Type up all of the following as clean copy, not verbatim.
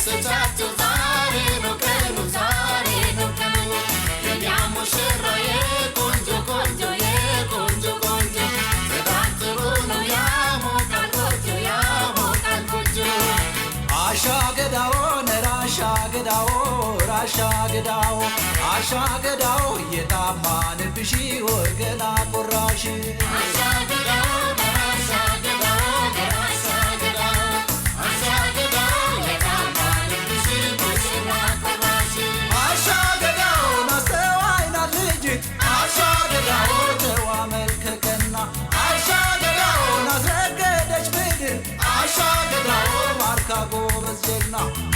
ደስታቸው ዛሬ ነው ቀኑ ዛሬ ነው ቀኑ የኛም ሙሽራ የቆንጆ ቆንጆ የቆንጆ ቆንጆ በጣም ጥሩ ነው ያሞቃል ጎጆ ያሞቃል ጎጆ አሻገዳው ነራሻ ገዳው ራሻ ገዳው አሻገዳው የታማንብሽ ወገና ቆራሽ አሻገዳው ነራሻ ገዳው ነራሻ ገዳው አሻገዳው የታማንብሽ ሙሽራ ቆራሽ አሻገዳው ናስተዋይና ልጅት አሻገዳው ተዋ መልከቀና አሻገዳው ናዘገደች ምድር አሻገዳው ማርካ ጎበዝ ጀግና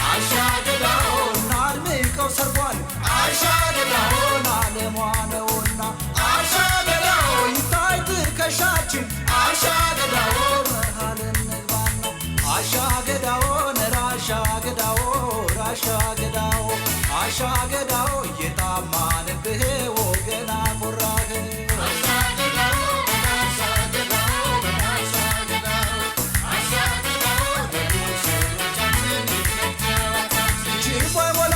አሻገዳው ናድምቀው ሰርጓል አሻገዳው ናለሟ ነውና አሻገዳው ይታይ ትከሻችን አሻገዳው መሃል እንግባና አሻገዳው ነራሻገዳው ራሻገዳው አሻገዳው የታማንብህ ወገና ቆራህ አሻገዳው አሻገዳው አሻገዳው አሻገዳው ለሙሽሮቻችን ይመቻቸው ችቦይ ሞላ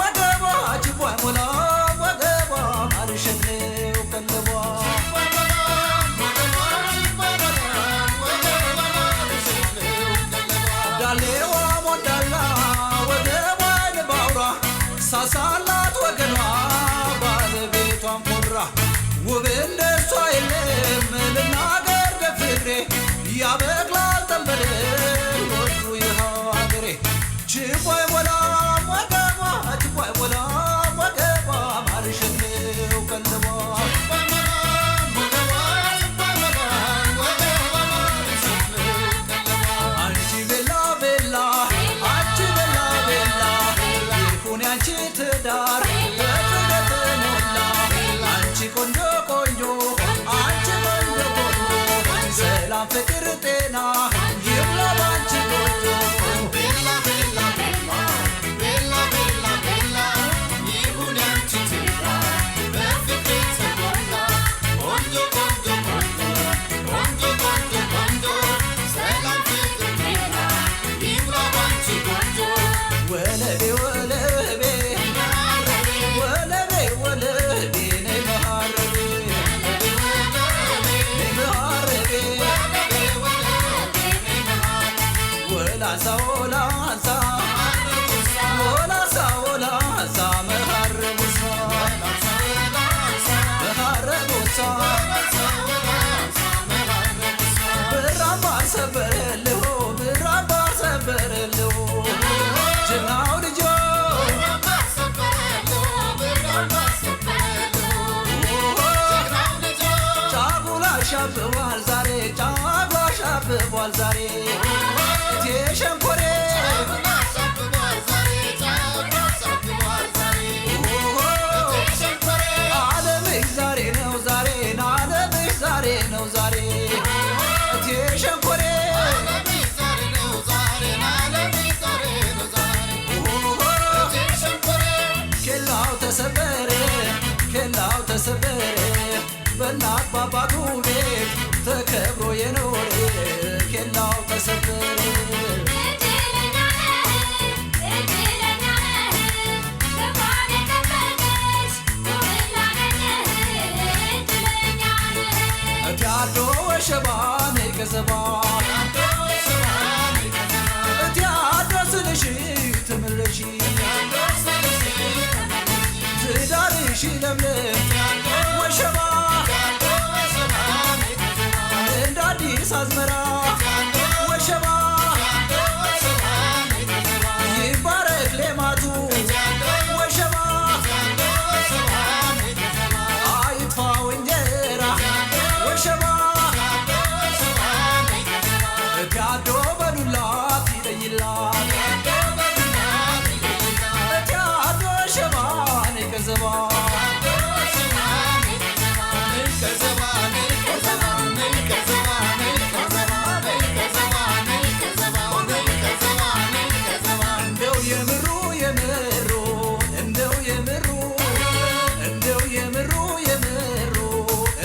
ወገቧ ችቦይ ሞላ ወገቧ ማርሸኔው ቀለቧ ዳሌዋ ሞዳላ ወገቧን ባውራ ሳሳላት ወገኗ ባለቤቷን ኮራ ውብ እንደሷ የለም ልናገር ገፍሬ ያበቅላል ጠንበል ወዱ ይኸው አገሬ ችቦይ ሞላ ወገቧ ችቦይ ሞላ ወገቧ ማርሸኔው ቀለቧ አንቺ ቤላ ቤላ አንቺ ቤላ ቤላ ይሁን ያንቺ ትዳር በፍቅር ተሞላ አንቺ ቆንጆ ቆንጆ አንቺ ቆንጆ ቆንጆ ሰላም ፍቅር ጤና ይብላ ባንቺ ጎጆ ቤላ ቤላ ቤላ ቤላ ቤላ ቤላ ይሁን ያንቺ ትዳር በፍቅር የተሞላ ቆንጆ ቆንጆ ቆንጆ ቆንጆ ቆንጆ ቆንጆ ሰላም ፍቅር ጤና ይብላ ባንቺ ጎጆ ወለቤ ወለቤ ወለቤ ወለቤ ነይ መሃረቤ ነይ መሃረቤ ወላሳ ወላሳ ወላሳ ወላሳ መሃረቡሳ መሃረቡሳ ብራምባር ሰበረልሁ ብራምባር ሰበረልሁ ጀግናው ልጆ ጫጉላ ሻብቧል ዛሬ ጫጉላ ሻብቧል ዛሬ እቴ ሸንኮሬ ዓለምሽ ዛሬ ነው ዛሬ ዓለምሽ ዛሬ ነው ዛሬ እቴ ሸንኮሬ ኬላው ተሰበረ ኬላው ተሰበረ በእናት ባባቱ ቤት ተከብሮ የኖረ ኬላው ተሰበረ እቲያዶ ወሸባን ገዘባ እቲያዶ ስልሽ ትምርሺ ትዳርሽ ለምለም ወሸባ እንደ አዲስ አዝመራ ወሸባ ይባረክ ሌማቱ ወሸባ አይጥፋው እንጀራ ወሸባ እቲያዶ በዱላት ይለይላት እቲያዶ ወሸባን ገዘባ እንደው የምሩ የምሩ እንደው የምሩ እንደው የምሩ የምሩ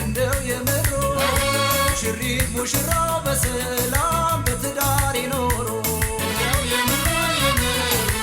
እንደው የምሩ ሽሪት ሙሽራው በሰላም በትዳር ይኖሩ የምሩ የምሩ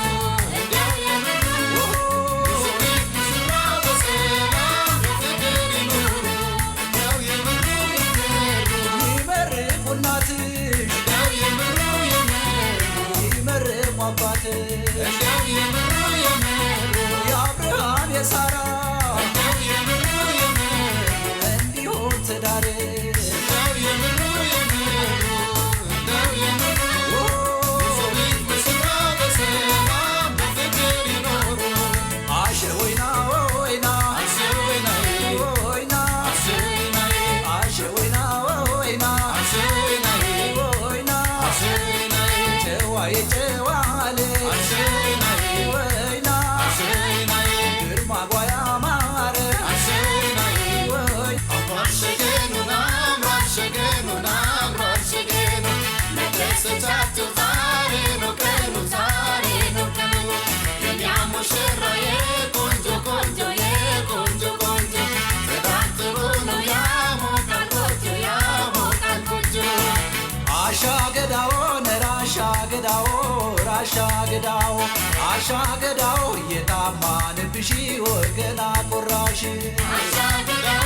ደሰቻቸው ዛሬ ነው ቀኑ ዛሬ ነው ቀኑ የኛ ሙሽራዬ ቆንጆ ቆንጆ የቆንጆ ቆንጆ በጣም ጥሩ ነው ያሞቃል ጎጆ ያሞቃል ጎጆ አሻ ገዳው ነራሻ ገዳው ራሻ ገዳው አሻ ገዳው የታማንብሽ ወገና ቆራሽ አሻግዳው